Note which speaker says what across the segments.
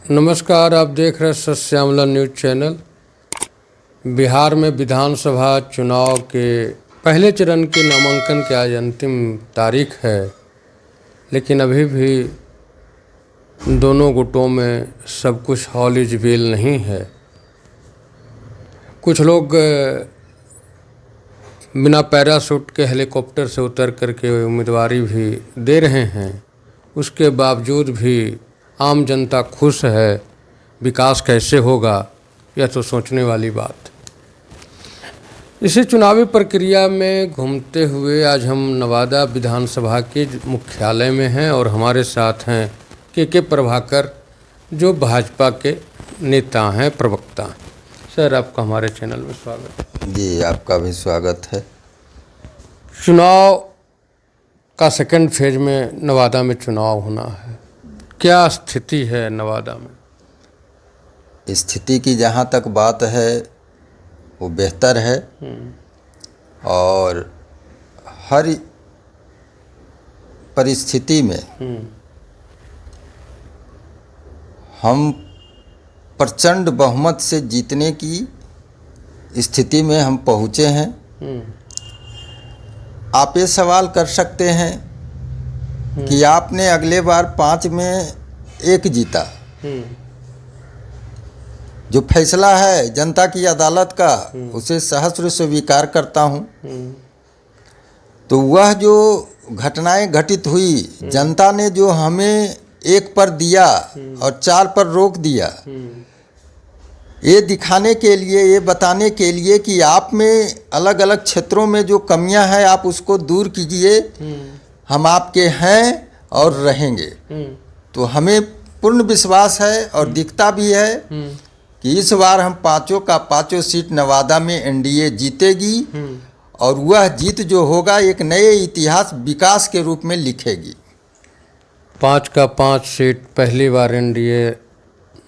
Speaker 1: नमस्कार, आप देख रहे हैं सत्यामला न्यूज़ चैनल। बिहार में विधानसभा चुनाव के पहले चरण के नामांकन की आज अंतिम तारीख है, लेकिन अभी भी दोनों गुटों में सब कुछ हॉल इज वेल नहीं है। कुछ लोग बिना पैराशूट के हेलीकॉप्टर से उतर करके उम्मीदवारी भी दे रहे हैं। उसके बावजूद भी आम जनता खुश है। विकास कैसे होगा, यह तो सोचने वाली बात। इसी चुनावी प्रक्रिया में घूमते हुए आज हम नवादा विधानसभा के मुख्यालय में हैं और हमारे साथ हैं के प्रभाकर, जो भाजपा के नेता हैं, प्रवक्ता हैं। सर, आपका हमारे चैनल में स्वागत है।
Speaker 2: जी, आपका भी स्वागत है।
Speaker 1: चुनाव का सेकंड फेज में नवादा में चुनाव होना है, क्या स्थिति है नवादा में?
Speaker 2: स्थिति की जहाँ तक बात है वो बेहतर है और हर परिस्थिति में हम प्रचंड बहुमत से जीतने की स्थिति में हम पहुँचे हैं। आप ये सवाल कर सकते हैं कि आपने अगले बार 5 में 1 जीता। जो फैसला है जनता की अदालत का, उसे सहस्र स्वीकार करता हूँ। तो वह जो घटनाएं घटित हुई, जनता ने जो हमें 1 पर दिया और 4 पर रोक दिया, ये दिखाने के लिए, ये बताने के लिए कि आप में अलग अलग क्षेत्रों में जो कमियां हैं आप उसको दूर कीजिए। हम आपके हैं और रहेंगे। तो हमें पूर्ण विश्वास है और दिखता भी है कि इस बार हम 5 का 5 सीट नवादा में एनडीए जीतेगी और वह जीत जो होगा एक नए इतिहास विकास के रूप में लिखेगी।
Speaker 1: 5 का 5 सीट पहली बार एनडीए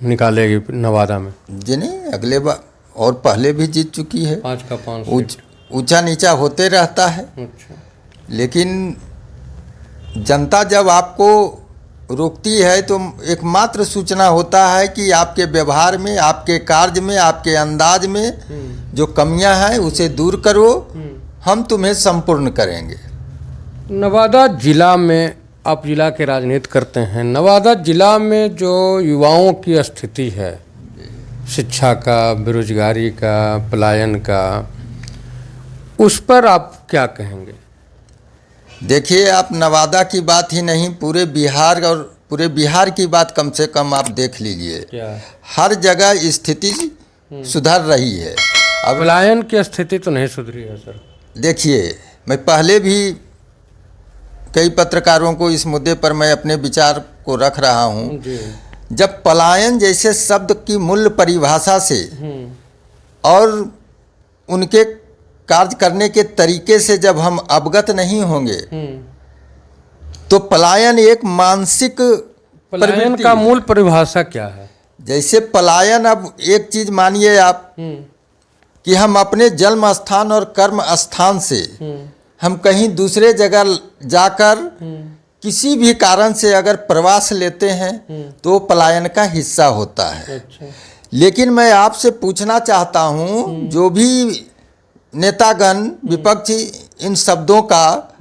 Speaker 1: निकालेगी नवादा में?
Speaker 2: जी नहीं, अगले बार और पहले भी जीत चुकी है।
Speaker 1: 5 का 5
Speaker 2: ऊंचा नीचा होते रहता है।
Speaker 1: अच्छा।
Speaker 2: लेकिन जनता जब आपको रोकती है तो एकमात्र सूचना होता है कि आपके व्यवहार में, आपके कार्य में, आपके अंदाज में जो कमियां हैं उसे दूर करो, हम तुम्हें संपूर्ण करेंगे।
Speaker 1: नवादा जिला में, आप जिला के राजनीति करते हैं, नवादा जिला में जो युवाओं की स्थिति है, शिक्षा का, बेरोजगारी का, पलायन का, उस पर आप क्या कहेंगे?
Speaker 2: देखिए, आप नवादा की बात ही नहीं, पूरे बिहार और पूरे बिहार की बात कम से कम आप देख लीजिए। हर जगह स्थिति सुधर रही है। अब
Speaker 1: पलायन की स्थिति तो नहीं सुधरी है सर।
Speaker 2: देखिए, मैं पहले भी कई पत्रकारों को इस मुद्दे पर मैं अपने विचार को रख रहा हूँ। जब पलायन जैसे शब्द की मूल परिभाषा से और उनके कार्य करने के तरीके से जब हम अवगत नहीं होंगे तो पलायन एक मानसिक
Speaker 1: पलायन का मूल परिभाषा क्या है?
Speaker 2: जैसे पलायन, अब एक चीज मानिए आप कि हम अपने जन्म स्थान और कर्म स्थान से हम कहीं दूसरे जगह जाकर किसी भी कारण से अगर प्रवास लेते हैं तो पलायन का हिस्सा होता है।
Speaker 1: अच्छा।
Speaker 2: लेकिन मैं आपसे पूछना चाहता हूँ, जो भी नेतागण विपक्षी इन शब्दों का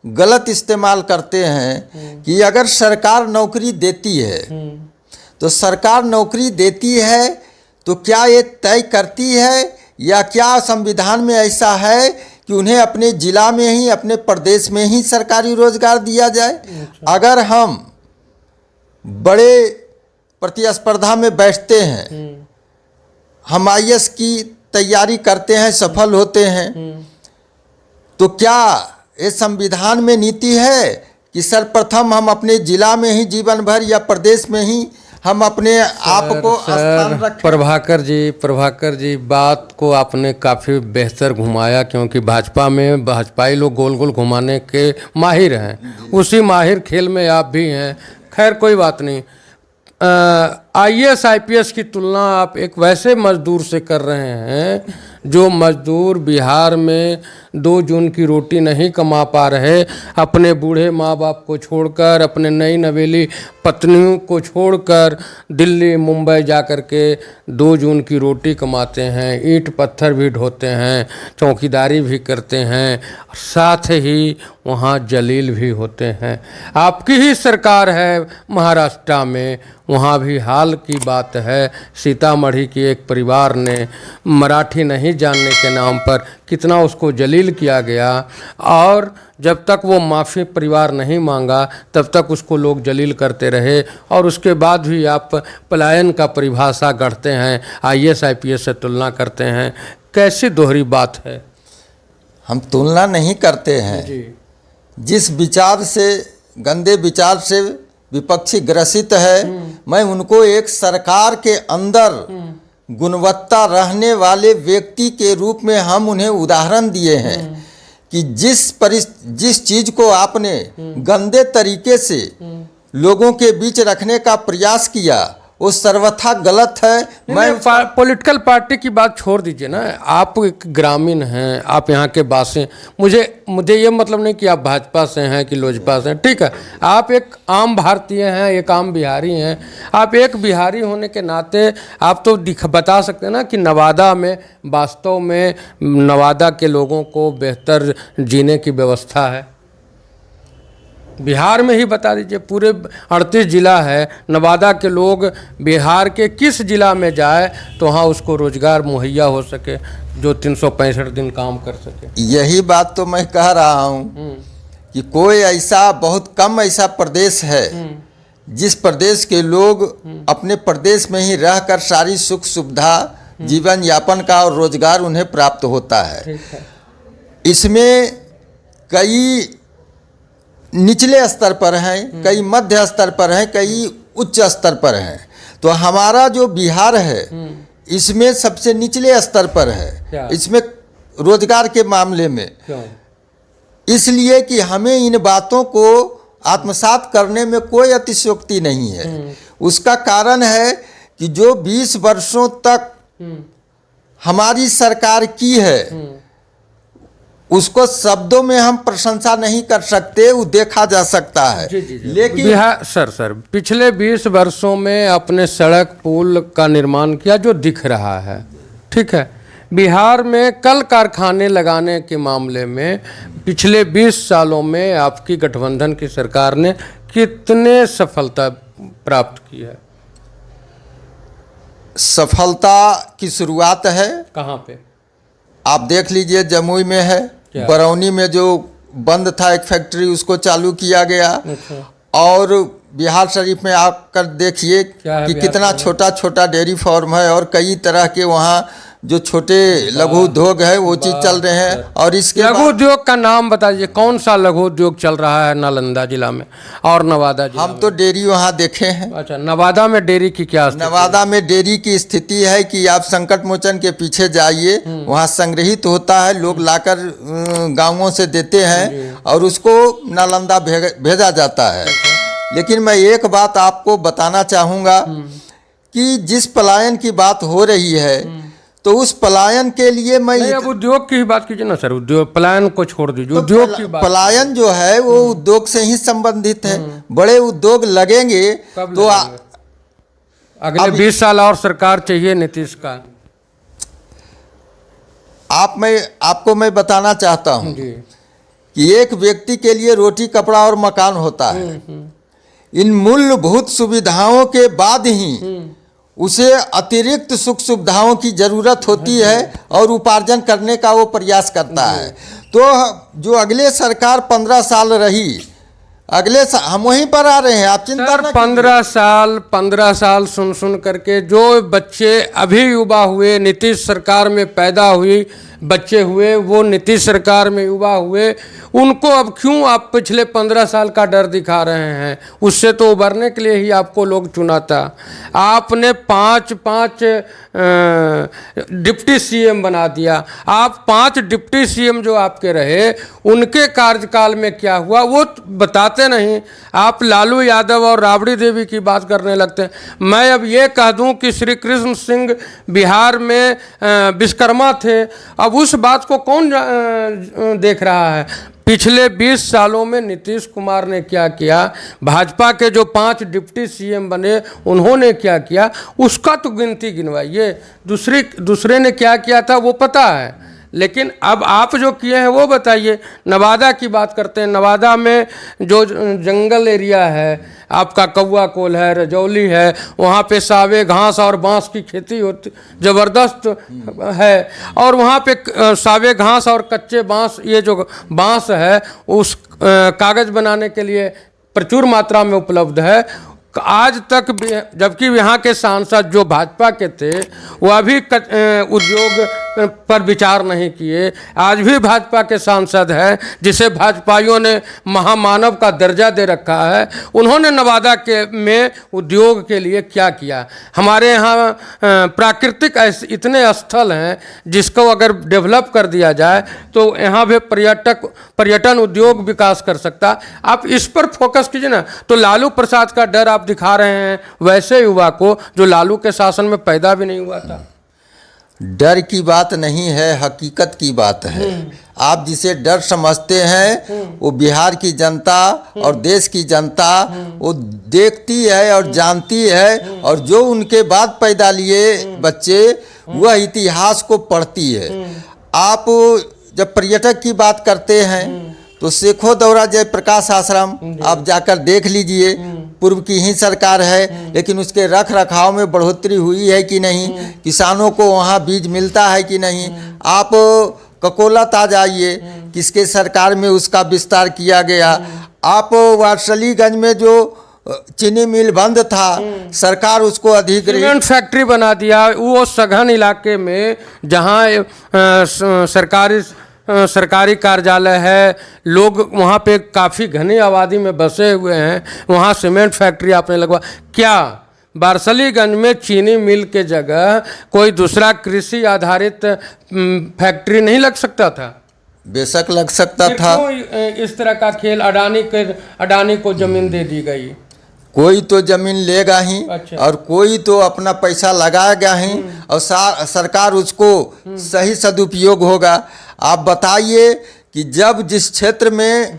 Speaker 2: गलत इस्तेमाल करते हैं कि अगर सरकार नौकरी देती है तो सरकार नौकरी देती है तो क्या ये तय करती है या क्या संविधान में ऐसा है कि उन्हें अपने जिला में ही, अपने प्रदेश में ही सरकारी रोजगार दिया जाए? अगर हम बड़े प्रतिस्पर्धा में बैठते हैं, हम आईएएस की तैयारी करते हैं, सफल होते हैं, तो क्या ये संविधान में नीति है कि सर्वप्रथम हम अपने जिला में ही जीवन भर या प्रदेश में ही हम अपने आप को स्थान रखें?
Speaker 1: प्रभाकर जी, बात को आपने काफ़ी बेहतर घुमाया, क्योंकि भाजपा में भाजपाई लोग गोल गोल घुमाने के माहिर हैं। उसी माहिर खेल में आप भी हैं। खैर, कोई बात नहीं। आईएएस आईपीएस की तुलना आप एक वैसे मजदूर से कर रहे हैं जो मजदूर बिहार में 2 जून की रोटी नहीं कमा पा रहे, अपने बूढ़े माँ बाप को छोड़कर, अपने नई नवेली पत्नियों को छोड़कर दिल्ली मुंबई जा कर के 2 जून की रोटी कमाते हैं, ईंट पत्थर भी ढोते हैं, चौकीदारी भी करते हैं, साथ ही वहाँ जलील भी होते हैं। आपकी ही सरकार है महाराष्ट्र में, वहाँ भी हाल की बात है, सीतामढ़ी की एक परिवार ने मराठी नहीं जानने के नाम पर कितना उसको जलील किया गया, और जब तक वो माफ़ी परिवार नहीं मांगा तब तक उसको लोग जलील करते रहे, और उसके बाद भी आप पलायन का परिभाषा गढ़ते हैं, IAS IPS से तुलना करते हैं। कैसी दोहरी बात है?
Speaker 2: हम तुलना नहीं करते हैं
Speaker 1: जी।
Speaker 2: जिस विचार से, गंदे विचार से विपक्षी ग्रसित है, मैं उनको एक सरकार के अंदर गुणवत्ता रहने वाले व्यक्ति के रूप में हम उन्हें उदाहरण दिए हैं कि जिस चीज को आपने गंदे तरीके से लोगों के बीच रखने का प्रयास किया वो सर्वथा गलत है। मैं
Speaker 1: पॉलिटिकल पार्टी की बात छोड़ दीजिए ना, आप एक ग्रामीण हैं, आप यहाँ के बासी, मुझे ये मतलब नहीं कि आप भाजपा से हैं कि लोजपा से हैं, ठीक है, आप एक आम भारतीय हैं, एक आम बिहारी हैं। आप एक बिहारी होने के नाते आप तो बता सकते हैं ना कि नवादा में वास्तव में नवादा के लोगों को बेहतर जीने की व्यवस्था है। बिहार में ही बता दीजिए, पूरे 38 जिला है, नवादा के लोग बिहार के किस जिला में जाए तो वहाँ उसको रोजगार मुहैया हो सके, जो 365 दिन काम कर सके।
Speaker 2: यही बात तो मैं कह रहा हूँ कि कोई ऐसा, बहुत कम ऐसा प्रदेश है जिस प्रदेश के लोग अपने प्रदेश में ही रहकर सारी सुख सुविधा, जीवन यापन का और रोजगार उन्हें प्राप्त होता है। इसमें कई निचले स्तर पर हैं, कई मध्य स्तर पर हैं, कई उच्च स्तर पर हैं। तो हमारा जो बिहार है इसमें सबसे निचले स्तर पर है इसमें रोजगार के मामले में। इसलिए कि हमें इन बातों को आत्मसात करने में कोई अतिशयोक्ति नहीं है। उसका कारण है कि जो 20 वर्षों तक हमारी सरकार की है उसको शब्दों में हम प्रशंसा नहीं कर सकते, वो देखा जा सकता है।
Speaker 1: जी।
Speaker 2: लेकिन
Speaker 1: बिहार सर पिछले 20 वर्षों में अपने सड़क पुल का निर्माण किया जो दिख रहा है, ठीक है। बिहार में कल कारखाने लगाने के मामले में पिछले 20 सालों में आपकी गठबंधन की सरकार ने कितने सफलता प्राप्त की है?
Speaker 2: सफलता की शुरुआत है
Speaker 1: कहाँ पे?
Speaker 2: आप देख लीजिए, जमुई में है, बरौनी में जो बंद था एक फैक्ट्री उसको चालू किया गया। अच्छा। और बिहार शरीफ में आकर देखिए कि कितना छोटा छोटा डेयरी फार्म है और कई तरह के वहाँ जो छोटे लघु उद्योग है वो चीज़ चल रहे हैं। और इसके
Speaker 1: लघु उद्योग का नाम बताइए, कौन सा लघु उद्योग चल रहा है नालंदा जिला में और नवादा जिला
Speaker 2: हम तो डेयरी वहाँ देखे हैं।
Speaker 1: अच्छा, नवादा में डेयरी की क्या स्थिति?
Speaker 2: नवादा में डेयरी की स्थिति है कि आप संकट मोचन के पीछे जाइए, वहाँ संग्रहित होता है, लोग लाकर गाँवों से देते हैं और उसको नालंदा भेजा जाता है। लेकिन मैं एक बात आपको बताना चाहूँगा कि जिस पलायन की बात हो रही है तो उस पलायन के लिए मैं
Speaker 1: अब उद्योग की ही बात कीजिए ना सर, उद्योग पलायन को छोड़ दीजिए, उद्योग की बात।
Speaker 2: पलायन जो है वो उद्योग से ही संबंधित है। बड़े उद्योग लगेंगे तो
Speaker 1: अगले 20 साल और सरकार चाहिए नीतीश का।
Speaker 2: आपको मैं बताना चाहता हूँ कि एक व्यक्ति के लिए रोटी कपड़ा और मकान होता है। इन मूलभूत सुविधाओं के बाद ही उसे अतिरिक्त सुख सुविधाओं की ज़रूरत होती है और उपार्जन करने का वो प्रयास करता है। तो जो अगले सरकार 15 साल रही, अगले हम वहीं पर आ रहे हैं, आप चिंता न
Speaker 1: 15 साल सुन करके जो बच्चे अभी युवा हुए, नीतीश सरकार में पैदा हुई बच्चे हुए, वो नीतीश सरकार में युवा हुए, उनको अब क्यों आप पिछले 15 साल का डर दिखा रहे हैं? उससे तो उबरने के लिए ही आपको लोग चुना था। आपने पाँच डिप्टी सीएम बना दिया। आप 5 डिप्टी सीएम जो आपके रहे, उनके कार्यकाल में क्या हुआ वो बताते नहीं। आप लालू यादव और राबड़ी देवी की बात करने लगते हैं। मैं अब ये कह दूं कि श्री कृष्ण सिंह बिहार में विश्वकर्मा थे, अब उस बात को कौन देख रहा है? पिछले 20 सालों में नीतीश कुमार ने क्या किया, भाजपा के जो 5 डिप्टी सीएम बने उन्होंने क्या किया, उसका तो गिनती गिनवाइए। दूसरे ने क्या किया था वो पता है, लेकिन अब आप जो किए हैं वो बताइए। नवादा की बात करते हैं। नवादा में जो जंगल एरिया है, आपका कौआ कोल है, रजौली है, वहाँ पे सावे घास और बांस की खेती होती ज़बरदस्त है। और वहाँ पे सावे घास और कच्चे बांस, ये जो बांस है उस कागज़ बनाने के लिए प्रचुर मात्रा में उपलब्ध है। आज तक जबकि यहाँ के सांसद जो भाजपा के थे वह भी उद्योग पर विचार नहीं किए। आज भी भाजपा के सांसद हैं जिसे भाजपाइयों ने महामानव का दर्जा दे रखा है। उन्होंने नवादा में उद्योग के लिए क्या किया? हमारे यहाँ प्राकृतिक ऐसे इतने स्थल हैं जिसको अगर डेवलप कर दिया जाए तो यहाँ भी पर्यटन उद्योग विकास कर सकता। आप इस पर फोकस कीजिए ना। तो लालू प्रसाद का डर आप दिखा रहे हैं वैसे युवा को जो लालू के शासन में पैदा भी नहीं हुआ था।
Speaker 2: डर की बात नहीं है, हकीकत की बात है। आप जिसे डर समझते हैं वो बिहार की जनता और देश की जनता वो देखती है और जानती है, और जो उनके बाद पैदा लिए बच्चे वह इतिहास को पढ़ती है। आप जब पर्यटक की बात करते हैं तो शेखो दौरा जयप्रकाश आश्रम आप जाकर देख लीजिए। पूर्व की ही सरकार है, लेकिन उसके रख रखाव में बढ़ोतरी हुई है कि नहीं, किसानों को वहाँ बीज मिलता है कि नहीं। आप ककोला ताज आइए, किसके सरकार में उसका विस्तार किया गया। आप वारसलीगंज में जो चीनी मिल बंद था, सरकार उसको अधिग्रहित
Speaker 1: सीमेंट फैक्ट्री बना दिया। वो सघन इलाके में जहाँ सरकारी कार्यालय है, लोग वहाँ पे काफ़ी घनी आबादी में बसे हुए हैं, वहाँ सीमेंट फैक्ट्री आपने लगवा। क्या वारसलीगंज में चीनी मिल के जगह कोई दूसरा कृषि आधारित फैक्ट्री नहीं लग सकता था?
Speaker 2: बेशक लग सकता था।
Speaker 1: इस तरह का खेल अडानी को जमीन दे दी गई।
Speaker 2: कोई तो जमीन लेगा ही,
Speaker 1: अच्छा।
Speaker 2: और कोई तो अपना पैसा लगाएगा ही, और सरकार उसको सही सदुपयोग होगा। आप बताइए कि जब जिस क्षेत्र में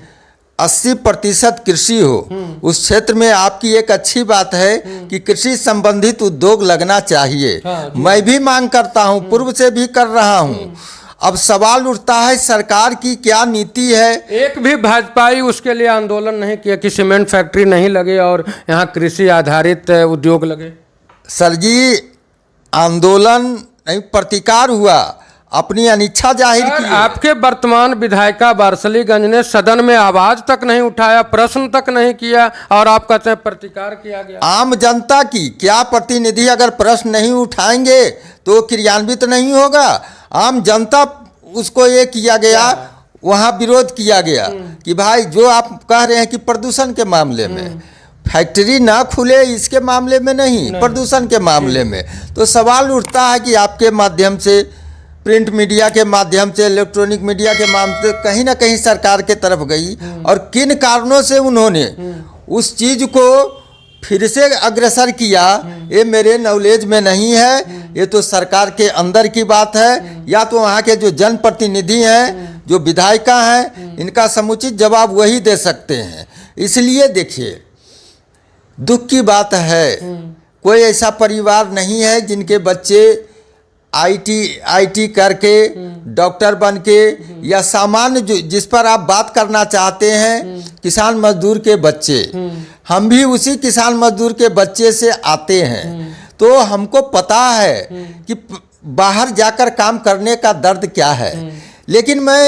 Speaker 2: 80% कृषि हो, उस क्षेत्र में आपकी एक अच्छी बात है कि कृषि संबंधित उद्योग लगना चाहिए। मैं भी मांग करता हूं, पूर्व से भी कर रहा हूं। अब सवाल उठता है सरकार की क्या नीति है।
Speaker 1: एक भी भाजपाई उसके लिए आंदोलन नहीं किया कि सीमेंट फैक्ट्री नहीं लगे और यहाँ कृषि आधारित उद्योग लगे।
Speaker 2: सर जी, आंदोलन नहीं, प्रतिकार हुआ, अपनी अनिच्छा जाहिर की।
Speaker 1: आपके वर्तमान विधायिका वारसलीगंज ने सदन में आवाज तक नहीं उठाया, प्रश्न तक नहीं किया, और आप कहते हैं प्रतिकार किया गया।
Speaker 2: आम जनता की क्या प्रतिनिधि अगर प्रश्न नहीं उठाएंगे तो क्रियान्वित नहीं होगा। आम जनता उसको ये किया गया, वहाँ विरोध किया गया कि भाई जो आप कह रहे हैं कि प्रदूषण के मामले में फैक्ट्री ना खुले, इसके मामले में नहीं, प्रदूषण के मामले में। तो सवाल उठता है कि आपके माध्यम से, प्रिंट मीडिया के माध्यम से, इलेक्ट्रॉनिक मीडिया के माध्यम से कहीं ना कहीं सरकार के तरफ गई, और किन कारणों से उन्होंने उस चीज़ को फिर से अग्रसर किया, ये मेरे नॉलेज में नहीं है। ये तो सरकार के अंदर की बात है, या तो वहाँ के जो जनप्रतिनिधि हैं, जो विधायिका हैं, इनका समुचित जवाब वही दे सकते हैं। इसलिए देखिए, दुख की बात है, कोई ऐसा परिवार नहीं है जिनके बच्चे आईटी करके, डॉक्टर बन के, या सामान्य जिस पर आप बात करना चाहते हैं, किसान मजदूर के बच्चे, हम भी उसी किसान मजदूर के बच्चे से आते हैं। तो हमको पता है कि बाहर जाकर काम करने का दर्द क्या है। लेकिन मैं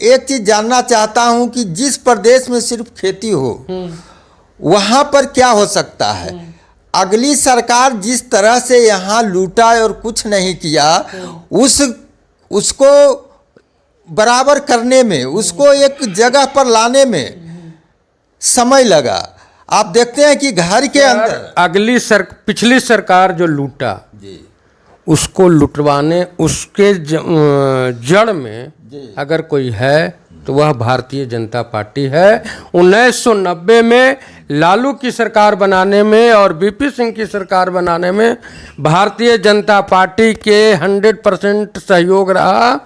Speaker 2: एक चीज़ जानना चाहता हूं कि जिस प्रदेश में सिर्फ खेती हो, वहाँ पर क्या हो सकता है। अगली सरकार जिस तरह से यहाँ लूटा और कुछ नहीं किया, उसको बराबर करने में, उसको एक जगह पर लाने में समय लगा। आप देखते हैं कि घर के अंदर
Speaker 1: पिछली सरकार जो लूटा
Speaker 2: जी
Speaker 1: उसको लुटवाने, उसके जड़ में अगर कोई है तो वह भारतीय जनता पार्टी है। 1990 में लालू की सरकार बनाने में और बीपी सिंह की सरकार बनाने में भारतीय जनता पार्टी के 100% सहयोग रहा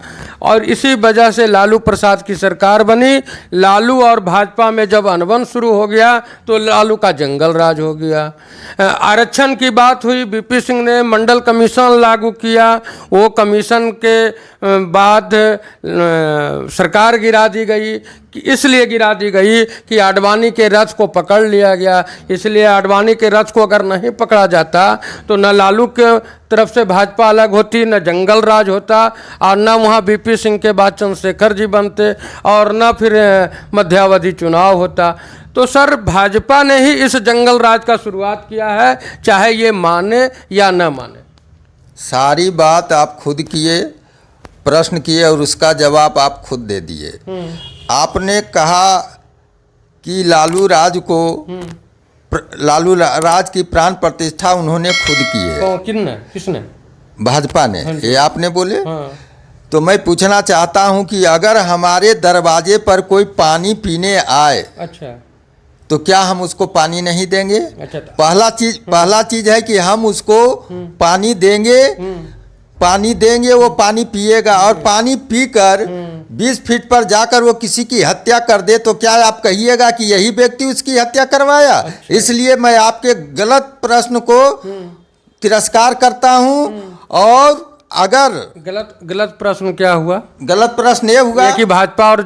Speaker 1: और इसी वजह से लालू प्रसाद की सरकार बनी। लालू और भाजपा में जब अनबन शुरू हो गया तो लालू का जंगल राज हो गया। आरक्षण की बात हुई, बीपी सिंह ने मंडल कमीशन लागू किया, वो कमीशन के बाद सरकार गिरा दी गई। इसलिए गिरा दी गई कि आडवाणी के रथ को पकड़ लिया गया। इसलिए आडवाणी के रथ को अगर नहीं पकड़ा जाता तो न लालू के तरफ से भाजपा अलग होती, न जंगल राज होता और न वहाँ बीपी सिंह के बाद चंद्रशेखर जी बनते और न फिर मध्यावधि चुनाव होता। तो सर भाजपा ने ही इस जंगल राज का शुरुआत किया है, चाहे ये माने या न माने।
Speaker 2: सारी बात आप खुद किए, प्रश्न किए और उसका जवाब आप खुद दे दिए। आपने कहा कि लालू राज की प्राण प्रतिष्ठा उन्होंने खुद की है।
Speaker 1: किसने?
Speaker 2: भाजपा ने। ये आपने बोले।
Speaker 1: हाँ।
Speaker 2: तो मैं पूछना चाहता हूं कि अगर हमारे दरवाजे पर कोई पानी पीने आए,
Speaker 1: अच्छा,
Speaker 2: तो क्या हम उसको पानी नहीं देंगे?
Speaker 1: अच्छा,
Speaker 2: पहला चीज है कि हम उसको पानी देंगे, वो पानी पिएगा और पानी पीकर 20 फीट पर जाकर वो किसी की हत्या कर दे तो क्या आप कहिएगा कि यही व्यक्ति उसकी हत्या करवाया?
Speaker 1: अच्छा।
Speaker 2: इसलिए मैं आपके गलत प्रश्न को तिरस्कार करता हूं। और अगर
Speaker 1: गलत प्रश्न क्या हुआ?
Speaker 2: गलत प्रश्न ये हुआ
Speaker 1: कि भाजपा और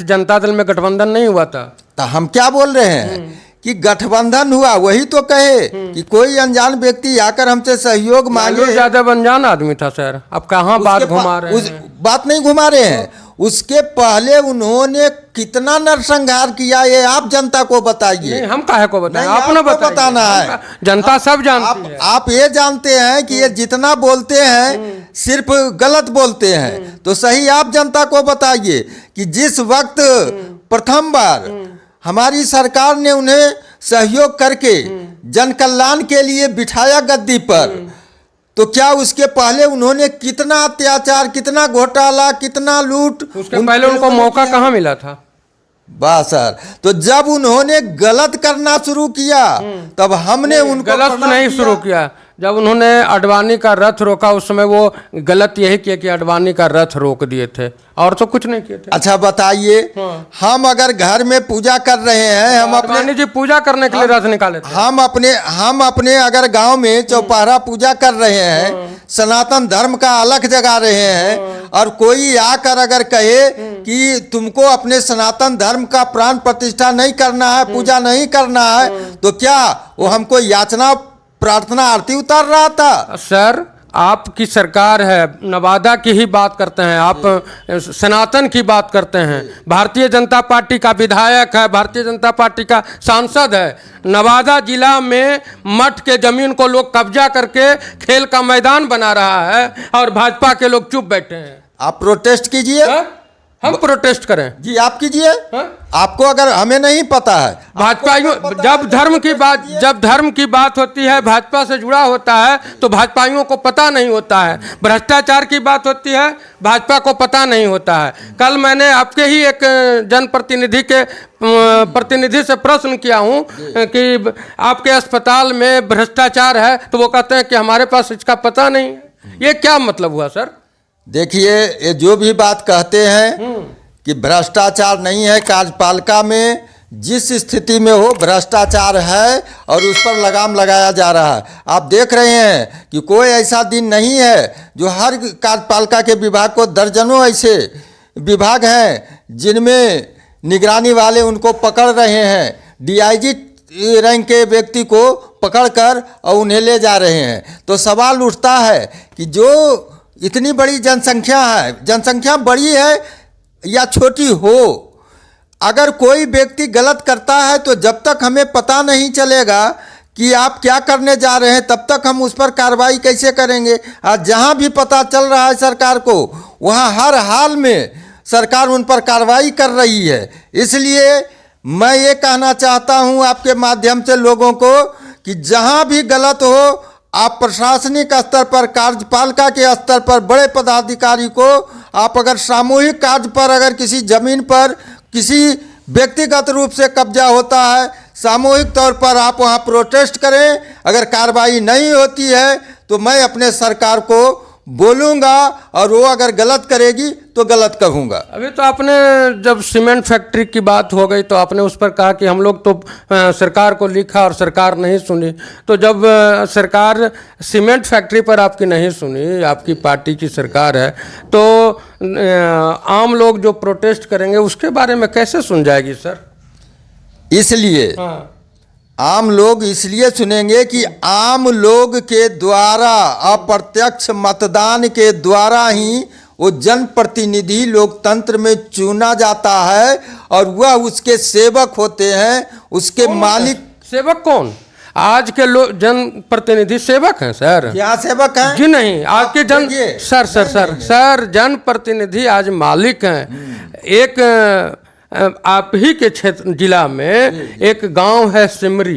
Speaker 1: जनता दल में गठबंधन नहीं हुआ था।
Speaker 2: तो हम क्या बोल रहे हैं कि गठबंधन हुआ, वही तो कहे कि कोई अनजान व्यक्ति आकर हमसे सहयोग मांगे।
Speaker 1: ज्यादा अनजान आदमी था सर, अब कहाँ बात घुमा रहे हैं?
Speaker 2: बात नहीं घुमा रहे हैं। उसके पहले उन्होंने कितना नरसंहार किया ये आप जनता को बताइए।
Speaker 1: हम काहे को बताएं?
Speaker 2: आपने बताना है,
Speaker 1: जनता सब जानती है।
Speaker 2: आप ये जानते हैं कि ये जितना बोलते हैं सिर्फ गलत बोलते हैं, तो सही आप जनता को बताइए कि जिस वक्त प्रथम बार हमारी सरकार ने उन्हें सहयोग करके जन कल्याण के लिए बिठाया गद्दी पर, तो क्या उसके पहले उन्होंने कितना अत्याचार, कितना घोटाला, कितना लूट,
Speaker 1: उसके पहले उनको मौका कहाँ मिला था?
Speaker 2: बस सर, तो जब उन्होंने गलत करना शुरू किया तब हमने उनको
Speaker 1: गलत नहीं शुरू किया। जब उन्होंने आडवाणी का रथ रोका उस समय वो गलत यही किया कि आडवाणी का रथ रोक दिए थे और तो कुछ नहीं किए थे।
Speaker 2: अच्छा बताइए, हम अगर घर में पूजा कर रहे हैं, हम
Speaker 1: अपने जी पूजा करने के लिए रथ निकाले थे।
Speaker 2: हम अपने अगर गांव में चौपहरा पूजा कर रहे हैं, सनातन धर्म का अलख जगा रहे हैं और कोई आकर अगर कहे कि तुमको अपने सनातन धर्म का प्राण प्रतिष्ठा नहीं करना है, पूजा नहीं करना है, तो क्या वो हमको याचना प्रार्थना आरती उतार रहा था?
Speaker 1: सर आपकी सरकार है, नवादा की ही बात करते हैं आप, सनातन की बात करते हैं। भारतीय जनता पार्टी का विधायक है, भारतीय जनता पार्टी का सांसद है। नवादा जिला में मठ के जमीन को लोग कब्जा करके खेल का मैदान बना रहा है और भाजपा के लोग चुप बैठे हैं।
Speaker 2: आप प्रोटेस्ट कीजिए।
Speaker 1: हम प्रोटेस्ट करें
Speaker 2: जी, आप कीजिए। आपको अगर हमें नहीं पता है,
Speaker 1: भाजपाइयों जब धर्म की बात होती है, भाजपा से जुड़ा होता है तो भाजपाइयों को पता नहीं होता है। भ्रष्टाचार की बात होती है, भाजपा को पता नहीं होता है। कल मैंने आपके ही एक प्रतिनिधि से प्रश्न किया हूं कि आपके अस्पताल में भ्रष्टाचार है, तो वो कहते हैं कि हमारे पास इसका पता नहीं है। ये क्या मतलब हुआ सर?
Speaker 2: देखिए, ये जो भी बात कहते हैं कि भ्रष्टाचार नहीं है, कार्यपालिका में जिस स्थिति में हो भ्रष्टाचार है और उस पर लगाम लगाया जा रहा है। आप देख रहे हैं कि कोई ऐसा दिन नहीं है जो हर कार्यपालिका के विभाग को दर्जनों ऐसे विभाग हैं जिनमें निगरानी वाले उनको पकड़ रहे हैं, डीआईजी रैंक के व्यक्ति को पकड़कर और उन्हें ले जा रहे हैं। तो सवाल उठता है कि जो इतनी बड़ी जनसंख्या है, जनसंख्या बड़ी है या छोटी हो, अगर कोई व्यक्ति गलत करता है तो जब तक हमें पता नहीं चलेगा कि आप क्या करने जा रहे हैं, तब तक हम उस पर कार्रवाई कैसे करेंगे? आज जहां भी पता चल रहा है सरकार को, वहां हर हाल में सरकार उन पर कार्रवाई कर रही है। इसलिए मैं ये कहना चाहता हूँ आपके माध्यम से लोगों को कि जहाँ भी गलत हो आप प्रशासनिक स्तर पर, कार्यपालिका के स्तर पर बड़े पदाधिकारी को आप अगर सामूहिक कार्य पर, अगर किसी जमीन पर किसी व्यक्तिगत रूप से कब्जा होता है, सामूहिक तौर पर आप वहाँ प्रोटेस्ट करें। अगर कार्रवाई नहीं होती है तो मैं अपने सरकार को बोलूँगा और वो अगर गलत करेगी तो गलत कहूँगा।
Speaker 1: अभी तो आपने जब सीमेंट फैक्ट्री की बात हो गई तो आपने उस पर कहा कि हम लोग तो सरकार को लिखा और सरकार नहीं सुनी। तो जब सरकार सीमेंट फैक्ट्री पर आपकी नहीं सुनी, आपकी पार्टी की सरकार है, तो आम लोग जो प्रोटेस्ट करेंगे उसके बारे में कैसे सुन जाएगी सर?
Speaker 2: इसलिए आम लोग इसलिए सुनेंगे कि आम लोग के द्वारा, अप्रत्यक्ष मतदान के द्वारा ही वो जनप्रतिनिधि लोकतंत्र में चुना जाता है और वह उसके सेवक होते हैं, उसके मालिक।
Speaker 1: सेवक कौन? आज के लोग जनप्रतिनिधि सेवक हैं सर?
Speaker 2: क्या सेवक हैं?
Speaker 1: जी नहीं, आज के सर जनप्रतिनिधि आज मालिक हैं। एक आप ही के क्षेत्र जिला में एक गांव है सिमरी,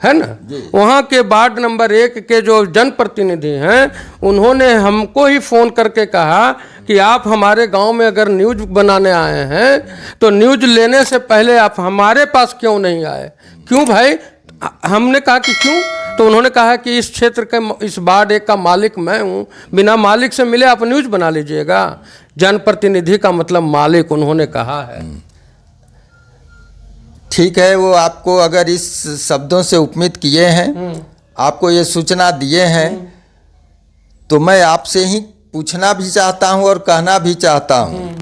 Speaker 1: है ना? वहाँ के वार्ड नंबर 1 के जो जनप्रतिनिधि हैं उन्होंने हमको ही फोन करके कहा कि आप हमारे गांव में अगर न्यूज बनाने आए हैं तो न्यूज लेने से पहले आप हमारे पास क्यों नहीं आए? क्यों भाई? हमने कहा कि क्यों? तो उन्होंने कहा कि इस क्षेत्र के, इस वार्ड 1 का मालिक मैं हूँ, बिना मालिक से मिले आप न्यूज बना लीजिएगा। जनप्रतिनिधि का मतलब मालिक, उन्होंने कहा है।
Speaker 2: ठीक है, वो आपको अगर इस शब्दों से उपमित किए हैं, आपको ये सूचना दिए हैं, तो मैं आपसे ही पूछना भी चाहता हूँ और कहना भी चाहता हूँ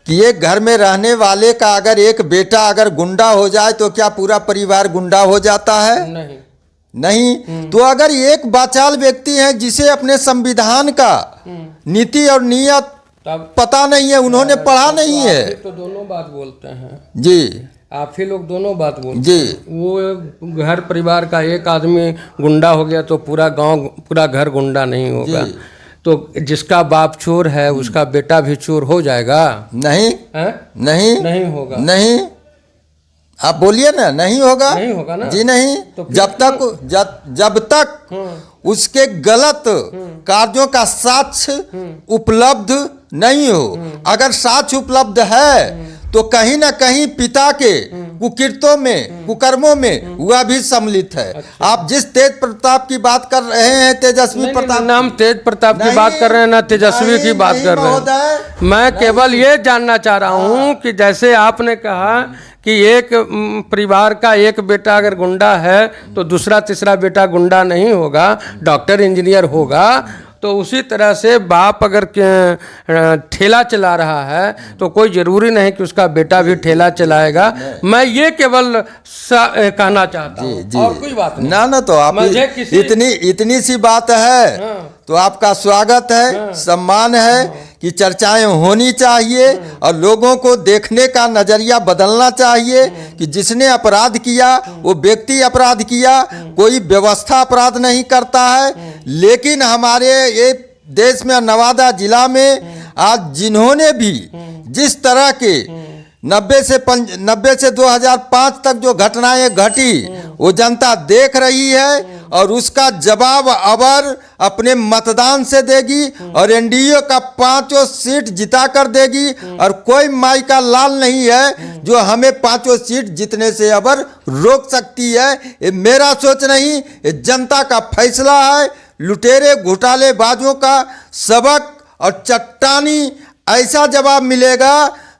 Speaker 2: कि एक घर में रहने वाले का अगर एक बेटा अगर गुंडा हो जाए तो क्या पूरा परिवार गुंडा हो जाता है? नहीं। तो अगर एक बाचाल व्यक्ति है जिसे अपने संविधान का नीति और नियत पता नहीं है, उन्होंने पढ़ा नहीं है,
Speaker 1: तो दोनों बात बोलते हैं
Speaker 2: जी,
Speaker 1: आप ही लोग दोनों बात बोलते
Speaker 2: जी।
Speaker 1: वो घर परिवार का एक आदमी गुंडा हो गया तो पूरा गांव, पूरा घर गुंडा नहीं होगा। तो जिसका बाप चोर है उसका बेटा भी चोर हो जाएगा? नहीं है? नहीं होगा। नहीं, आप बोलिए ना, नहीं होगा। नहीं होगा ना जी, नहीं। तो जब तक उसके गलत कार्यों का साक्ष्य उपलब्ध नहीं हो। अगर साक्ष्य उपलब्ध है तो कहीं ना कहीं पिता के कुकृत्यों में, कुकर्मों में वह भी सम्मिलित है। आप जिस तेज प्रताप की बात कर रहे हैं, तेजस्वी प्रताप, नाम तेज प्रताप की बात कर रहे हैं ना तेजस्वी की बात कर रहे हैं। मैं केवल ये जानना चाह रहा हूँ कि जैसे आपने कहा कि एक परिवार का एक बेटा अगर गुंडा है तो दूसरा तीसरा बेटा गुंडा नहीं होगा, डॉक्टर इंजीनियर होगा। तो उसी तरह से बाप अगर ठेला चला रहा है तो कोई ज़रूरी नहीं कि उसका बेटा भी ठेला चलाएगा। मैं ये केवल कहना चाहता हूँ और कोई बात नहीं।
Speaker 2: ना तो आप इतनी सी बात है तो आपका स्वागत है, सम्मान है कि चर्चाएं होनी चाहिए और लोगों को देखने का नज़रिया बदलना चाहिए कि जिसने अपराध किया वो व्यक्ति अपराध किया, कोई व्यवस्था अपराध नहीं करता है। लेकिन हमारे ये देश में, नवादा जिला में आज जिन्होंने भी जिस तरह के 90 से 2005 तक जो घटनाएं घटी वो जनता देख रही है और उसका जवाब अबर अपने मतदान से देगी और एनडीए का 5 सीट जिता कर देगी। और कोई माई का लाल नहीं है जो हमें 5 सीट जीतने से अबर रोक सकती है। ये मेरा सोच नहीं, ये जनता का फैसला है। लुटेरे घोटालेबाजों का सबक और चट्टानी ऐसा जवाब मिलेगा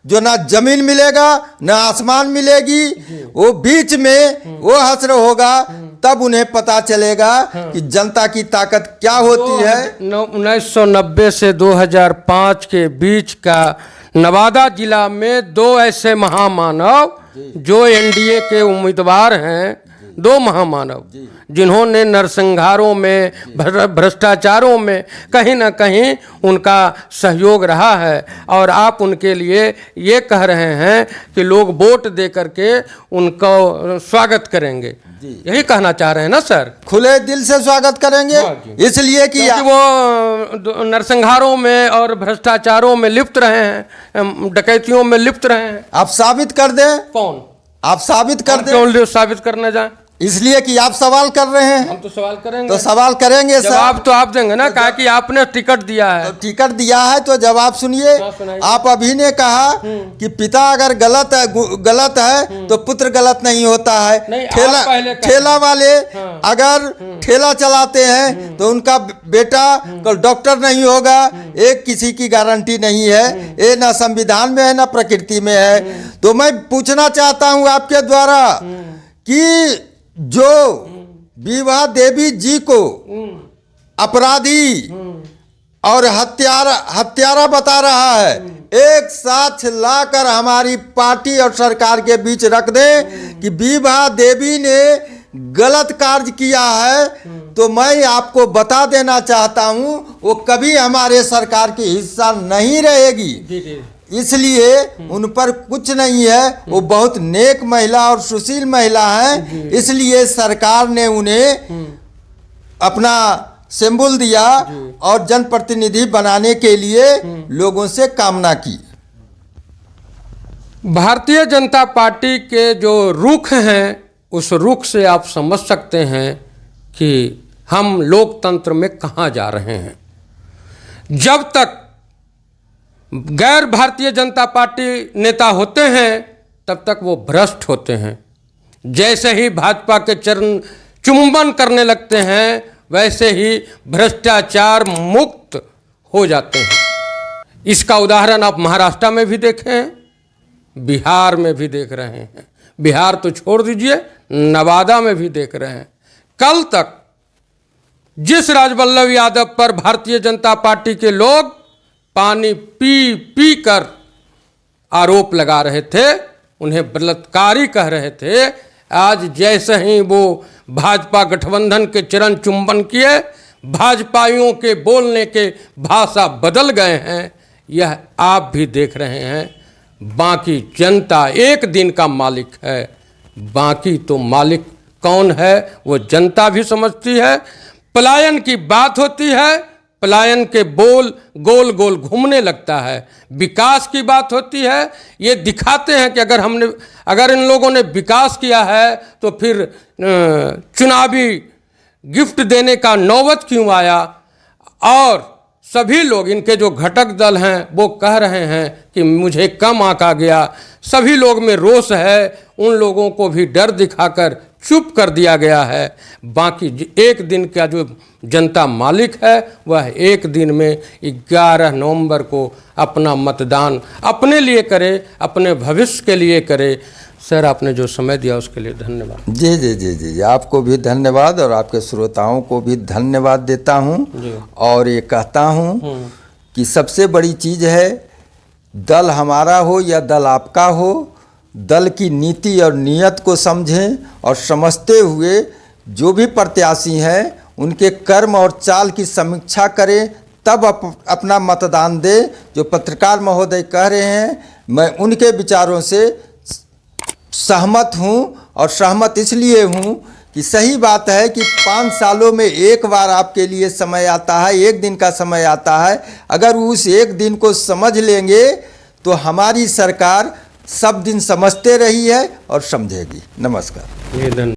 Speaker 2: जो ना जमीन मिलेगा ना आसमान मिलेगी, वो बीच में वो हश्र होगा। तब उन्हें पता चलेगा कि जनता की ताकत क्या होती है।
Speaker 1: 1990 से 2005 के बीच का नवादा जिला में 2 ऐसे महामानव जो एनडीए के उम्मीदवार हैं, दो महामानव जिन्होंने नरसंहारों में भ्रष्टाचारों में कहीं ना कहीं उनका सहयोग रहा है, और आप उनके लिए ये कह रहे हैं कि लोग वोट दे करके उनको स्वागत करेंगे। यही कहना चाह रहे हैं ना सर?
Speaker 2: खुले दिल से स्वागत करेंगे, इसलिए कि
Speaker 1: वो नरसंहारों में और भ्रष्टाचारों में लिप्त रहे हैं, डकैतियों में लिप्त रहे हैं।
Speaker 2: आप साबित कर दें।
Speaker 1: कौन?
Speaker 2: आप साबित कर दें।
Speaker 1: क्यों साबित करने जाए?
Speaker 2: इसलिए कि आप सवाल कर रहे हैं।
Speaker 1: हम तो सवाल करेंगे।
Speaker 2: तो सवाल करेंगे सर।
Speaker 1: जवाब तो आप देंगे ना, कहा कि आपने टिकट दिया है।
Speaker 2: तो टिकट दिया है तो जवाब सुनिए। आप अभी ने कहा कि पिता अगर गलत है तो पुत्र गलत नहीं होता है। ठेला वाले अगर ठेला चलाते हैं तो उनका बेटा कल डॉक्टर नहीं होगा, एक किसी की गारंटी नहीं है। ये ना संविधान में है ना प्रकृति में है। तो मैं पूछना चाहता हूँ आपके द्वारा कि जो विभा देवी जी को अपराधी और हत्यारा बता रहा है, एक साथ लाकर हमारी पार्टी और सरकार के बीच रख दे कि विभा देवी ने गलत कार्य किया है, तो मैं आपको बता देना चाहता हूं वो कभी हमारे सरकार की हिस्सा नहीं रहेगी। इसलिए उन पर कुछ नहीं है, वो बहुत नेक महिला और सुशील महिला है। इसलिए सरकार ने उन्हें अपना सिंबल दिया और जनप्रतिनिधि बनाने के लिए लोगों से कामना की।
Speaker 1: भारतीय जनता पार्टी के जो रुख हैं, उस रुख से आप समझ सकते हैं कि हम लोकतंत्र में कहाँ जा रहे हैं। जब तक गैर भारतीय जनता पार्टी नेता होते हैं तब तक वो भ्रष्ट होते हैं। जैसे ही भाजपा के चरण चुंबन करने लगते हैं वैसे ही भ्रष्टाचार मुक्त हो जाते हैं। इसका उदाहरण आप महाराष्ट्र में भी देखे हैं, बिहार में भी देख रहे हैं। बिहार तो छोड़ दीजिए, नवादा में भी देख रहे हैं। कल तक जिस राजवल्लभ यादव पर भारतीय जनता पार्टी के लोग पानी पी पी कर आरोप लगा रहे थे, उन्हें बलात्कारी कह रहे थे, आज जैसे ही वो भाजपा गठबंधन के चरण चुंबन किए, भाजपाइयों के बोलने के भाषा बदल गए हैं। यह आप भी देख रहे हैं। बाकी जनता एक दिन का मालिक है, बाकी तो मालिक कौन है वो जनता भी समझती है। पलायन की बात होती है, पलायन के बोल गोल गोल घूमने लगता है। विकास की बात होती है, ये दिखाते हैं कि अगर इन लोगों ने विकास किया है तो फिर चुनावी गिफ्ट देने का नौबत क्यों आया। और सभी लोग, इनके जो घटक दल हैं वो कह रहे हैं कि मुझे कम आंका गया। सभी लोग में रोष है, उन लोगों को भी डर दिखाकर चुप कर दिया गया है। बाकी एक दिन का जो जनता मालिक है वह एक दिन में 11 नवंबर को अपना मतदान अपने लिए करे, अपने भविष्य के लिए करे। सर, आपने जो समय दिया उसके लिए धन्यवाद।
Speaker 2: जी जी जी जी आपको भी धन्यवाद और आपके श्रोताओं को भी धन्यवाद देता हूँ। और ये कहता हूँ कि सबसे बड़ी चीज़ है, दल हमारा हो या दल आपका हो, दल की नीति और नीयत को समझें और समझते हुए जो भी प्रत्याशी हैं उनके कर्म और चाल की समीक्षा करें, तब अपना मतदान दें। जो पत्रकार महोदय कह रहे हैं, मैं उनके विचारों से सहमत हूँ। और सहमत इसलिए हूँ कि सही बात है कि 5 सालों में एक बार आपके लिए समय आता है, एक दिन का समय आता है। अगर उस एक दिन को समझ लेंगे तो हमारी सरकार सब दिन समझते रही है और समझेगी। नमस्कार।